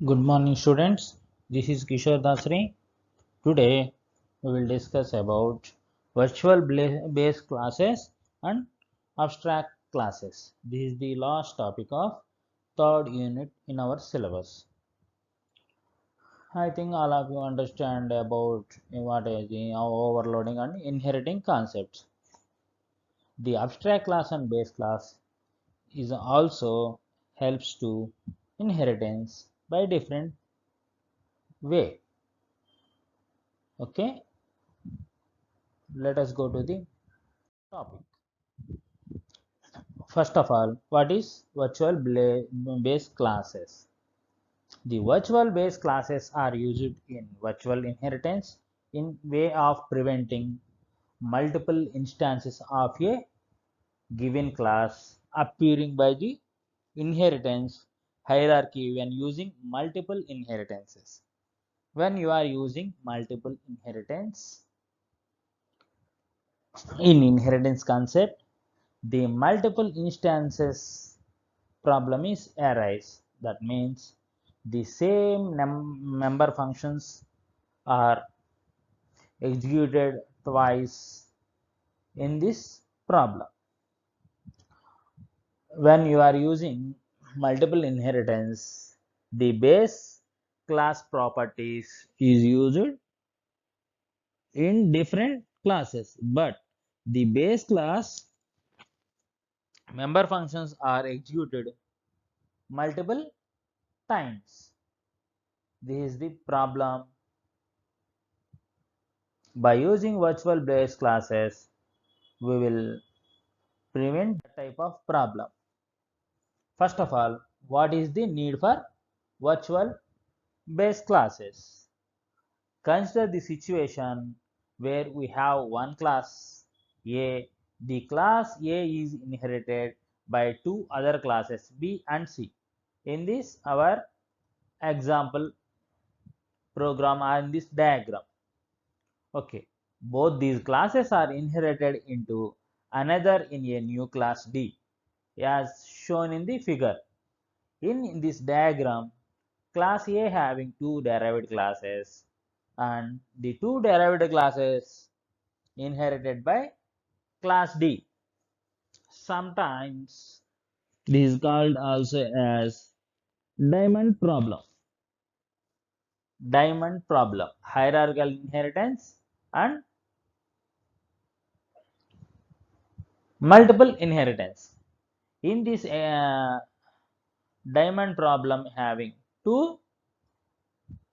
Good morning students, this is Kishore Dasri. Today we will discuss about virtual based classes and abstract classes. This is the last topic of third unit in our syllabus. I think all of you understand about what is the overloading and inheriting concepts. The abstract class and base class is also helps to inheritance by different way. Okay, let us go to the topic. First of all, what is virtual base classes? The virtual base classes are used in virtual inheritance in way of preventing multiple instances of a given class appearing by the inheritance hierarchy when using multiple inheritances. When you are using multiple inheritance in inheritance concept, the multiple instances problem is arise. That means the same member functions are executed twice in this problem. When you are using multiple inheritance, the base class properties is used in different classes, but the base class member functions are executed multiple times. This is the problem. By using virtual base classes, we will prevent that type of problem. First of all, what is the need for virtual base classes? Consider the situation where we have one class A. The class A is inherited by two other classes B and C. In this our example program or in this diagram. Okay, both these classes are inherited into another in a new class D as shown in the figure. In this diagram, class A having two derived classes and the two derived classes inherited by class D. Sometimes this is called also as diamond problem. Diamond problem, hierarchical inheritance and multiple inheritance. In this diamond problem having two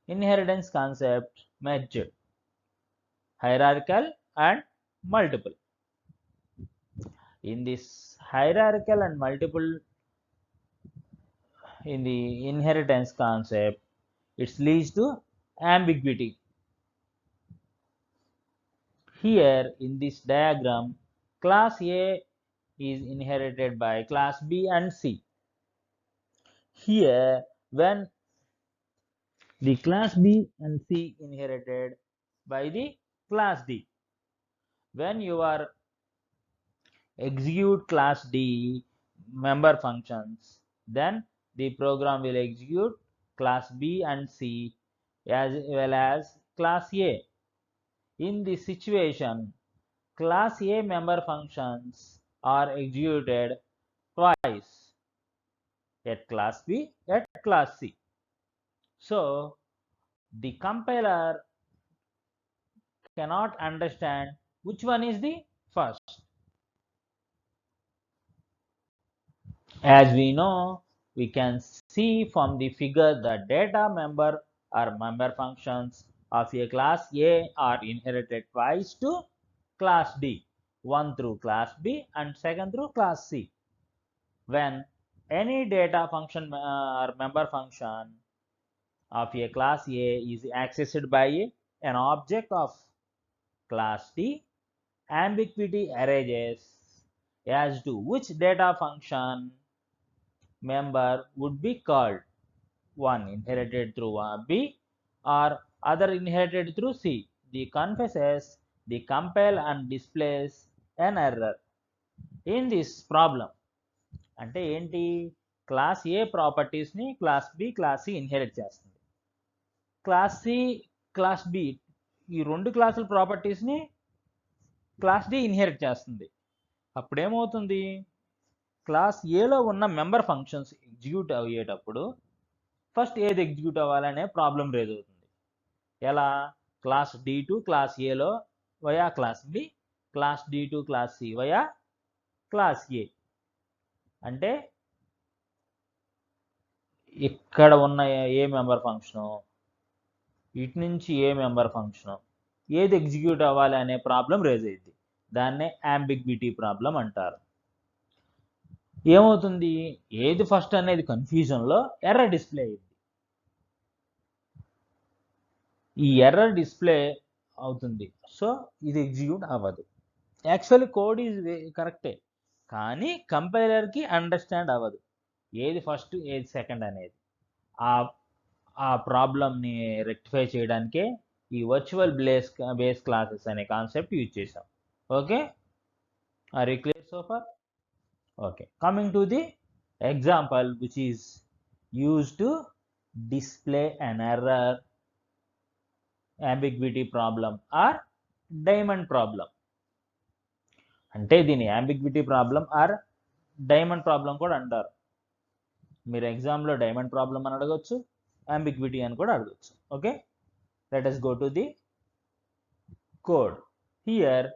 inheritance concept merged, hierarchical and multiple. In this hierarchical and multiple in the inheritance concept, it leads to ambiguity. Here in this diagram, class A is inherited by class B and C. Here when the class B and C inherited by the class D, when you are execute class D member functions, then the program will execute class B and C as well as class A. In this situation, class A member functions are executed twice at class B at class C. So the compiler cannot understand which one is the first. As we know, we can see from the figure the data member or member functions of a class A are inherited twice to class D, one through class B and second through class C. When any data function or member function of a class A is accessed by an object of class D, ambiguity arises as to which data function member would be called, one inherited through B or other inherited through C. The confesses, the compile and displays an error. In this problem, అంటే ఏంటి, class A ప్రాపర్టీస్ని class B, class C inherit చేస్తుంది. Class C, class B ఈ రెండు క్లాసుల ప్రాపర్టీస్ని class D inherit చేస్తుంది. అప్పుడేమవుతుంది, class ఏలో ఉన్న మెంబర్ ఫంక్షన్స్ ఎగ్జిక్యూట్ అయ్యేటప్పుడు ఫస్ట్ ఏది ఎగ్జిక్యూట్ అవ్వాలనే ప్రాబ్లం రేజ్ అవుతుంది. ఎలా, క్లాస్ డి టు క్లాస్ ఏలో via class B, class D to class C via class A. అంటే ఇక్కడ ఉన్న ఏ మెంబర్ ఫంక్షను, ఇటు నుంచి ఏ మెంబర్ ఫంక్షను, ఏది ఎగ్జిక్యూట్ అవ్వాలి అనే ప్రాబ్లం రేజ్ అయ్యింది. దాన్నే అంబిగ్విటీ ప్రాబ్లం అంటారు. ఏమవుతుంది, ఏది ఫస్ట్ అనేది కన్ఫ్యూజన్లో ఎర్రర్ డిస్ప్లే అయ్యింది. ఈ ఎర్రర్ డిస్ప్లే అవుతుంది, సో ఇది ఎగ్జిక్యూట్ అవ్వదు. యాక్చువల్లీ కోడ్ ఈజ్ కరెక్టే, కానీ కంపైలర్కి అండర్స్టాండ్ అవ్వదు ఏది ఫస్ట్ ఏది సెకండ్ అనేది. ఆ ప్రాబ్లమ్ని రెక్టిఫై చేయడానికే ఈ వర్చువల్ బేస్ క్లాసెస్ అనే కాన్సెప్ట్ యూజ్ చేసాం. Okay, are you clear so far? Okay, coming to the example which is used to display an error, ambiguity problem or diamond problem. అంటే దీని ambiguity problem or diamond problem కూడా అంటారు. మీరు ఎగ్జామ్లో diamond problem అని అడగవచ్చు, ambiguity అని కూడా అడగవచ్చు. Okay, let us go to the code. Here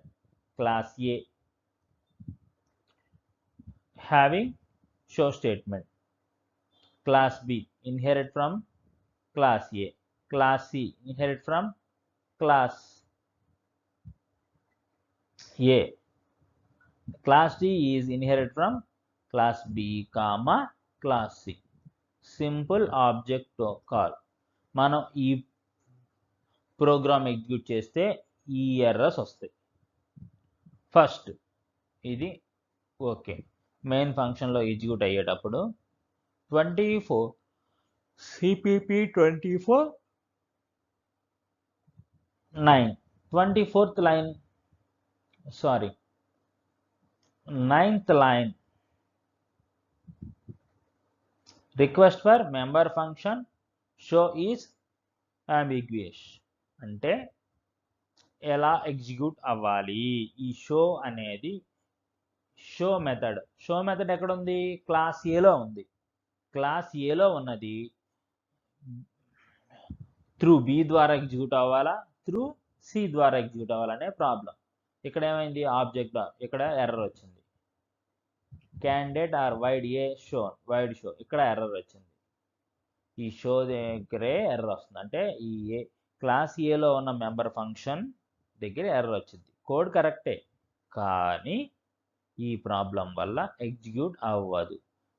class A having show statement, class B inherit from class A, class C inherit from class A, class D is inherit from class B comma class C. Simple object call. మనం ఈ program execute చేస్తే ఈ errors వస్తాయి. First ఇది okay, main ఫంక్షన్లో execute అయ్యేటప్పుడు 24 CPP 24 9 24th line, sorry 9th line, request for member function show is ambiguous. అంటే ఎలా ఎగ్జిక్యూట్ అవ్వాలి, ఈ షో అనేది షో మెథడ్ ఎక్కడ ఉంది, క్లాస్ ఏలో ఉంది. క్లాస్ ఏలో ఉన్నది త్రూ బి ద్వారా ఎగ్జిక్యూట్ అవ్వాలా, త్రూ సి ద్వారా ఎగ్జిక్యూట్ అవ్వాలనే ప్రాబ్లం. ఇక్కడ ఏమైంది, ఆబ్జెక్ట్ ఇక్కడ ఎర్రర్ వచ్చింది. Candidate are void A show, void show, ఇక్కడ ఎర్రర్ వచ్చింది. ఈ షో దగ్గరే ఎర్రర్ వస్తుంది. అంటే ఈ క్లాస్ ఏలో ఉన్న మెంబర్ ఫంక్షన్ దగ్గర ఎర్రర్ వచ్చింది. కోడ్ కరెక్టే, కానీ ఈ ప్రాబ్లం వల్ల ఎగ్జిక్యూట్ అవ్వదు.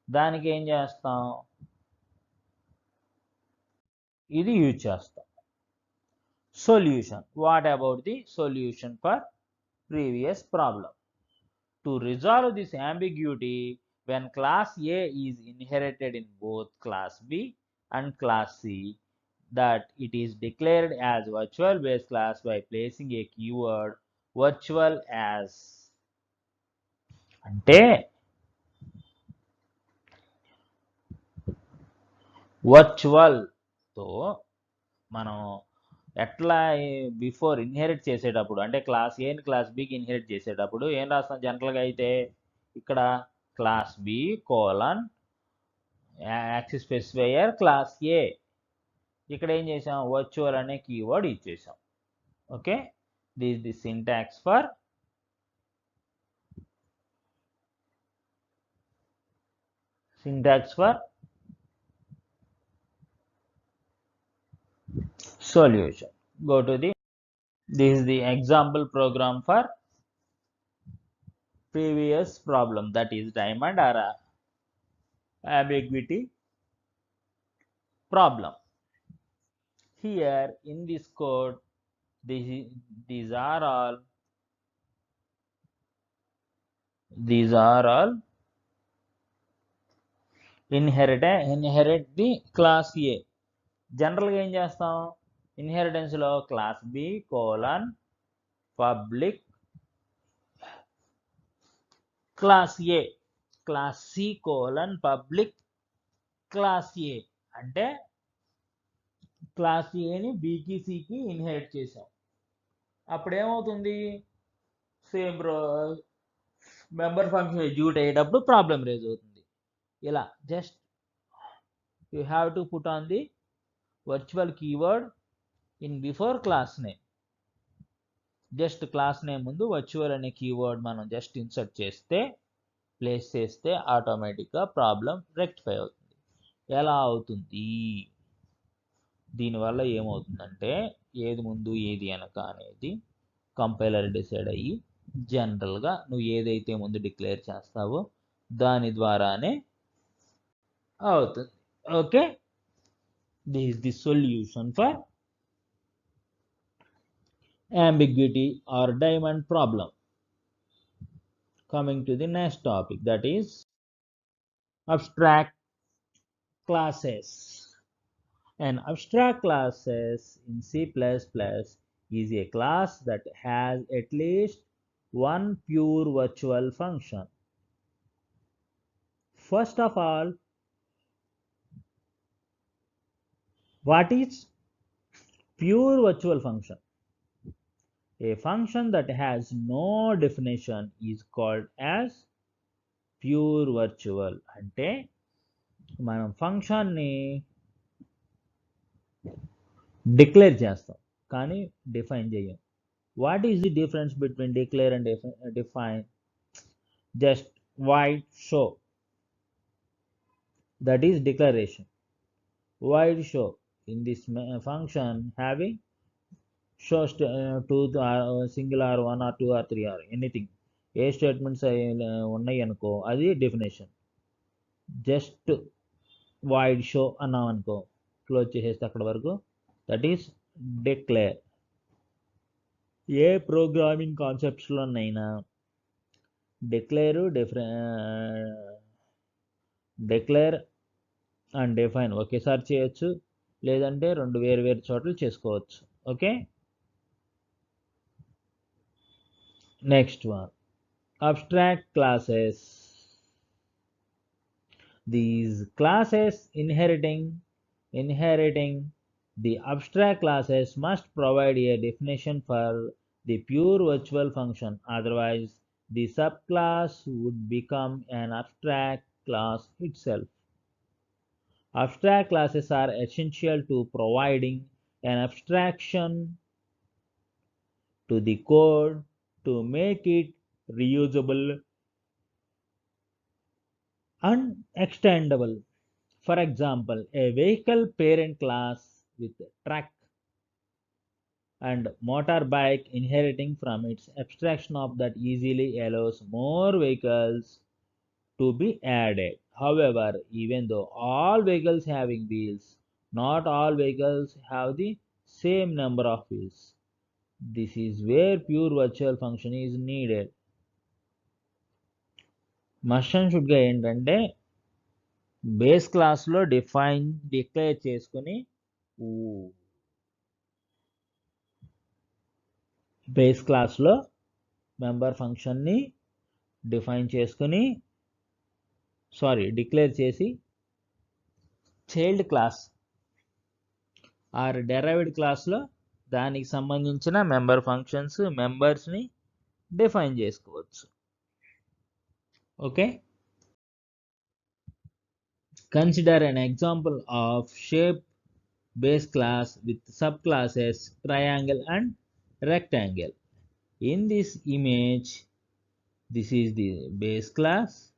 దానికి ఏం చేస్తాం, ఇది యూజ్ చేస్తాం. Solution, what about the solution for previous problem? To resolve this ambiguity, when class A is inherited in both class B and class C, that it is declared as virtual base class by placing a keyword virtual as. అంటే వర్చువల్తో మనం ఎట్లా before inherit చేసేటప్పుడు, అంటే class ఏని class బికి inherit చేసేటప్పుడు ఏం రాస్తాం జనరల్గా అయితే, ఇక్కడ class B colon access specifier class A, ఇక్కడ ఏం చేసాం, వర్చువల్ అనే కీవర్డ్ ఇచ్చేసాం. Okay, this the syntax for solution. Go to the, this is the example program for previous problem, that is diamond or ambiguity problem. Here in this code, these are all inherit the class A. జనరల్గా ఏం చేస్తాం, ఇన్హెరిటెన్స్లో class B colon public class A, class C colon public class A అంటే class ఏని బీకి సికి inherit చేసాం. అప్పుడు ఏమవుతుంది, సేమ్ మెంబర్ ఫంక్షన్ ఎగ్జిక్యూట్ అయ్యేటప్పుడు ప్రాబ్లం రేజ్ అవుతుంది. ఇలా just you have to put on the virtual keyword in before class name. Just class name ముందు వర్చువల్ అనే కీవర్డ్ మనం జస్ట్ ఇన్సర్ట్ చేస్తే, ప్లేస్ చేస్తే ఆటోమేటిక్గా ప్రాబ్లం రెక్టిఫై అవుతుంది. ఎలా అవుతుంది, దీనివల్ల ఏమవుతుందంటే ఏది ముందు ఏది వెనక అనేది కంపైలర్ డిసైడ్ అయ్యి జనరల్గా నువ్వు ఏదైతే ముందు డిక్లేర్ చేస్తావో దాని ద్వారానే అవుతుంది. Okay, this is the solution for ambiguity or diamond problem. Coming to the next topic, that is abstract classes. An abstract classes in C++ is a class that has at least one pure virtual function. First of all, what is pure virtual function? A function that has no definition is called as pure virtual. అంటే మనం ఫంక్షన్ని declare చేస్తాం కానీ define చేయం. What is the difference between declare and define? Just void show, that is declaration. Void show in this function having shows two single or one or two or three or anything, A statements ఉన్నాయి అనుకో అది definition. Just void show అన్నాం అనుకో, close చేసేస్తే అక్కడ వరకు, that is declare. ఏ programming కాన్సెప్ట్స్లోనైనా డిక్లేర్ అండ్ డిఫైన్ ఒకేసారి చేయొచ్చు, లేదంటే రెండు వేరు చోట్ల చేసుకోవచ్చు. Okay, next one, abstract classes. These classes inheriting the abstract classes must provide a definition for the pure virtual function, otherwise the subclass would become an abstract class itself. Abstract classes are essential to providing an abstraction to the code to make it reusable and extendable. For example, a vehicle parent class with truck and motorbike inheriting from its abstraction of that easily allows more vehicles to be added. However, even though all vehicles having wheels, not all vehicles have the same number of wheels. This is where pure virtual function is needed. Must and షుడ్గా ఏంటంటే base క్లాస్లో declare చేసుకుని base క్లాస్లో member ఫంక్షన్ని declare చేసి child class are derived క్లాస్లో దానికి సంబంధించిన మెంబర్ ఫంక్షన్స్ మెంబర్స్ని డిఫైన్ చేసుకోవచ్చు. Okay, consider an example of shape base class with subclasses triangle and rectangle. In this image, this is the base class.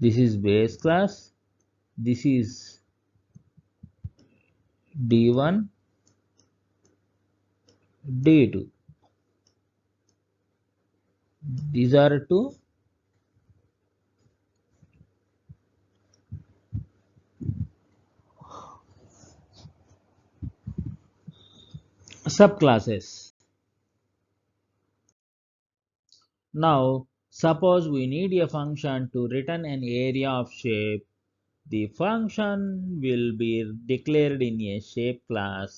This is base class. This is D1, D2. These are two subclasses. Now, suppose we need a function to return an area of shape. The function will be declared in a shape class.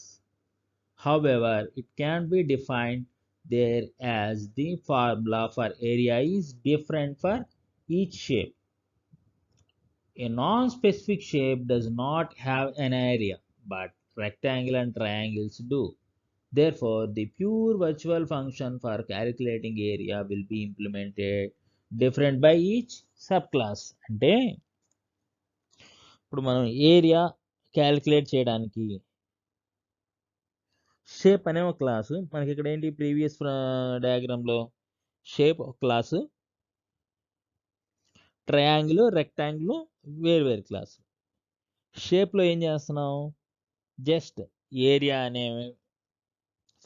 However, it can be defined there as the formula for area is different for each shape. A non-specific shape does not have an area, but rectangle and triangles do. Therefore, the pure virtual function for calculating area will be implemented different by each subclass. అంటే ఇప్పుడు మనం area calculate చేయడానికి shape అనే ఒక class మనకి ఇక్కడ ఏంటి previous డయాగ్రామ్లో shape ఒక క్లాసు, ట్రయాంగిల్, రెక్టాంగిల్ వేరు క్లాసు. షేప్లో ఏం చేస్తున్నాం, జస్ట్ ఏరియా అనే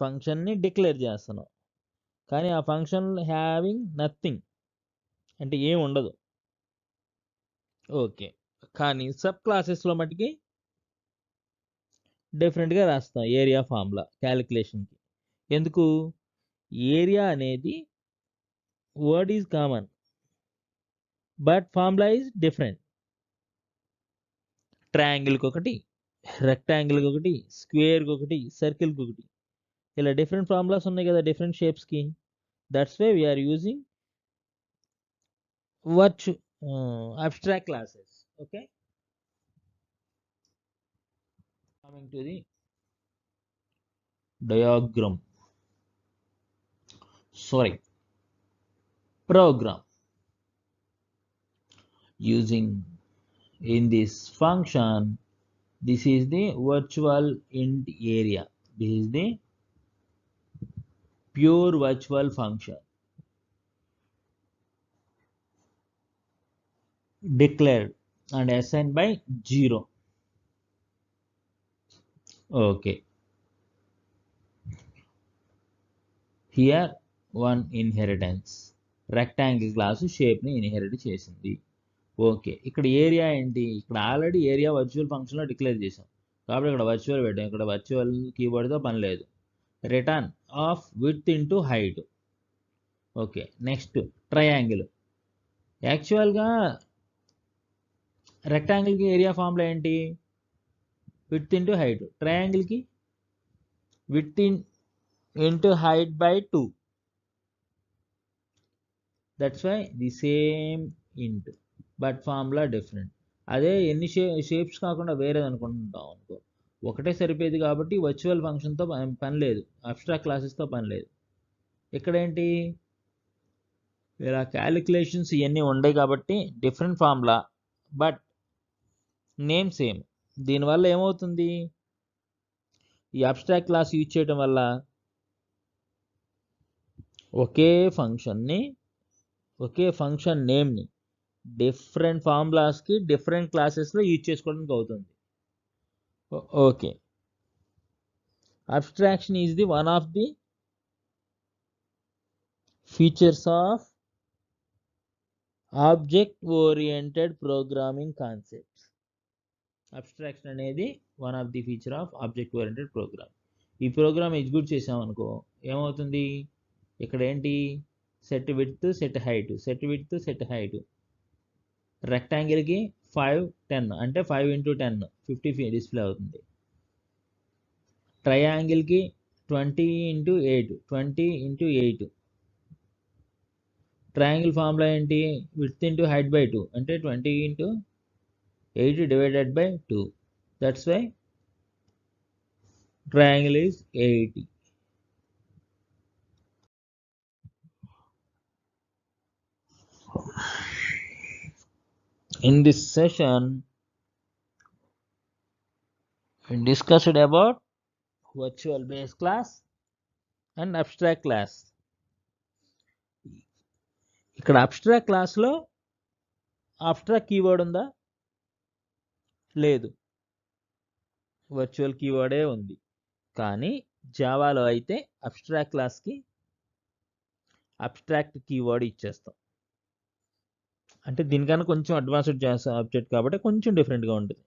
ఫంక్షన్ని డిక్లేర్ చేస్తున్నాం, కానీ ఆ ఫంక్షన్ హ్యావింగ్ నథింగ్ అంటే ఏం ఉండదు. ఓకే, కానీ సబ్ క్లాసెస్లో మటుకి డిఫరెంట్గా రాస్తాం ఏరియా ఫార్ములా క్యాలిక్యులేషన్కి. ఎందుకు, ఏరియా అనేది word is common but formula is different. ట్రయాంగిల్కి ఒకటి, రెక్టాంగిల్కి ఒకటి, స్క్వేర్కి ఒకటి, సర్కిల్కి ఒకటి, ఇలా డిఫరెంట్ ఫార్ములాస్ ఉన్నాయి కదా డిఫరెంట్ షేప్స్కి. That's why we are using abstract classes. Okay, coming to the program using in this function. This is the virtual int area. This is the pure virtual function declared and assigned by 0. Okay, here one inheritance, rectangle class షేప్ని inherit చేసింది. Okay, ఇక్కడ area ఏంటి, ఇక్కడ already area virtual ఫంక్షన్లో declare చేసాం కాబట్టి ఇక్కడ virtual పెట్టాం. ఇక్కడ వర్చువల్ కీవర్డ్తో పని లేదు. Return of width into height. Okay, next triangle. యాక్చువల్గా రెక్టాంగిల్కి ఏరియా ఫార్ములా ఏంటి, విడ్త్ ఇంటూ హైట్. ట్రయాంగిల్కి width into height by 2. That's why the same int but formula different. అదే ఎన్ని షేప్స్ కాకుండా వేరేది అనుకుంటాం అనుకో, ఒకటే సరిపోయేది. కాబట్టి వర్చువల్ ఫంక్షన్తో పని లేదు, అబ్స్ట్రాక్ట్ క్లాసెస్తో పని లేదు. ఇక్కడేంటి, ఇలా క్యాలిక్యులేషన్స్ ఇవన్నీ ఉండవు కాబట్టి different formula but name same. దీనివల్ల ఏమవుతుంది, ఈ అబ్స్ట్రాక్ట్ క్లాస్ యూజ్ చేయడం వల్ల ఒకే ఫంక్షన్ నేమ్ని డిఫరెంట్ ఫార్ములాస్కి డిఫరెంట్ క్లాసెస్లో యూజ్ చేసుకోవడానికి అవుతుంది. Okay, abstraction is the one of the features of object oriented programming concepts. Abstraction అనేది one of the feature of object oriented program. ఈ ప్రోగ్రామ్ ఎగ్జిక్యూట్ చేసామనుకో ఏమవుతుంది, ఇక్కడ ఏంటి, సెట్ విడ్త్ సెట్ హైట్. రెక్టాంగిల్కి 5 10 అంటే 5 × 10 50 డిస్ప్లే అవుతుంది. ట్రయాంగిల్కి 20 × 8 20 × 8. ట్రయాంగిల్ ఫార్ములా ఏంటి, విడ్త్ ఇంటూ హైట్ బై 2 అంటే 20 × 8 divided by 2. That's why triangle is 80. In this session, we discussed about virtual base class and abstract class. ఇక్కడ అబ్స్ట్రాక్ట్ క్లాస్లో అబ్స్ట్రాక్ట్ కీవర్డ్ ఉందా, లేదు, virtual కీవర్డే ఉంది. కానీ జావాలో అయితే అబ్స్ట్రాక్ట్ క్లాస్కి అబ్స్ట్రాక్ట్ కీవర్డ్ ఇచ్చేస్తాం. అంటే దీనికన్నా కొంచెం అడ్వాన్స్డ్ ఆబ్జెక్ట్ కాబట్టి కొంచెం డిఫరెంట్గా ఉంటుంది.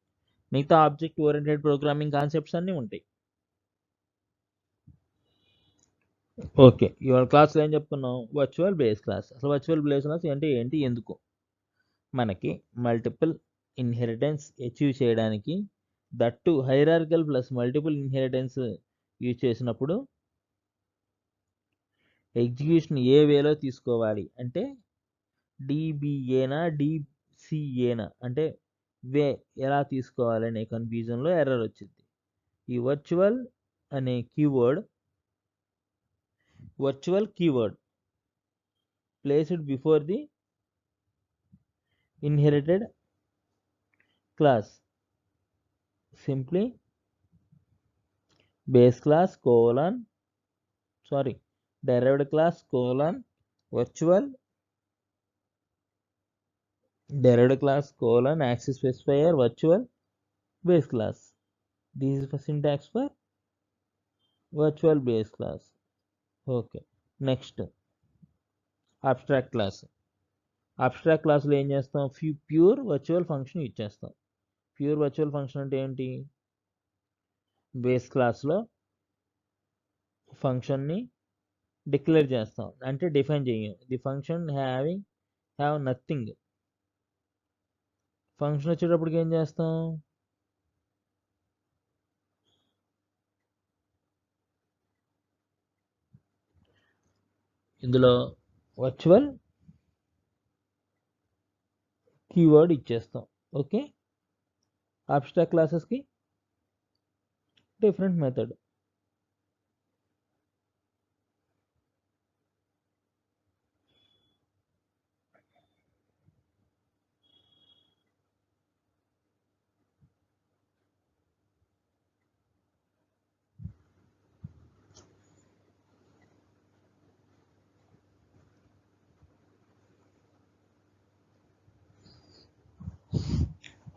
మిగతా ఆబ్జెక్ట్ ఓరియంటెడ్ ప్రోగ్రామింగ్ కాన్సెప్ట్స్ అన్నీ ఉంటాయి. ఓకే, ఇవాళ క్లాస్లో ఏం చెప్తున్నాం, వర్చువల్ బేస్ క్లాస్. అసలు వర్చువల్ బేస్ క్లాస్ అంటే ఏంటి, ఎందుకు, మనకి మల్టిపుల్ ఇన్హెరిటెన్స్ అచీవ్ చేయడానికి, that hierarchical plus multiple inheritance use చేసినప్పుడు ఎగ్జిక్యూషన్ ఏ వేలో తీసుకోవాలి అంటే డిబిఏనా డిసిఏనా అంటే వే ఎలా తీసుకోవాలి అనే కన్ఫ్యూజన్లో ఎర్రర్ వచ్చింది. ఈ వర్చువల్ అనే virtual keyword placed before the inherited class simply base class derived class virtual derived class access specifier virtual base class. This is the syntax for virtual base class. Okay, next abstract class. Abstract క్లాస్లో ఏం చేస్తాం, pure virtual function ఇచ్చేస్తాం. Pure virtual function అంటే ఏంటి, base క్లాస్లో ఫంక్షన్ని declare చేస్తాం అంటే డిఫైన్ చేయం. The function have nothing. Function వచ్చేటప్పటికి ఏం చేస్తాం, ఇందులో వర్చువల్ కీవర్డ్ ఇచ్చేస్తాం. ఓకే, అబ్స్ట్రాక్ట్ క్లాసెస్కి different method.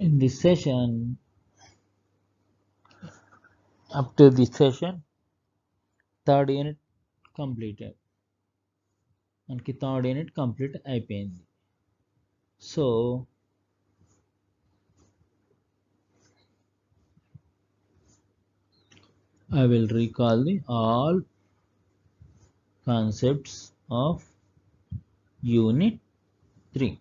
In this session, up to this session, third unit completed. మనకి థర్డ్ యూనిట్ కంప్లీట్ అయిపోయింది. So I will recall the all concepts of unit 3.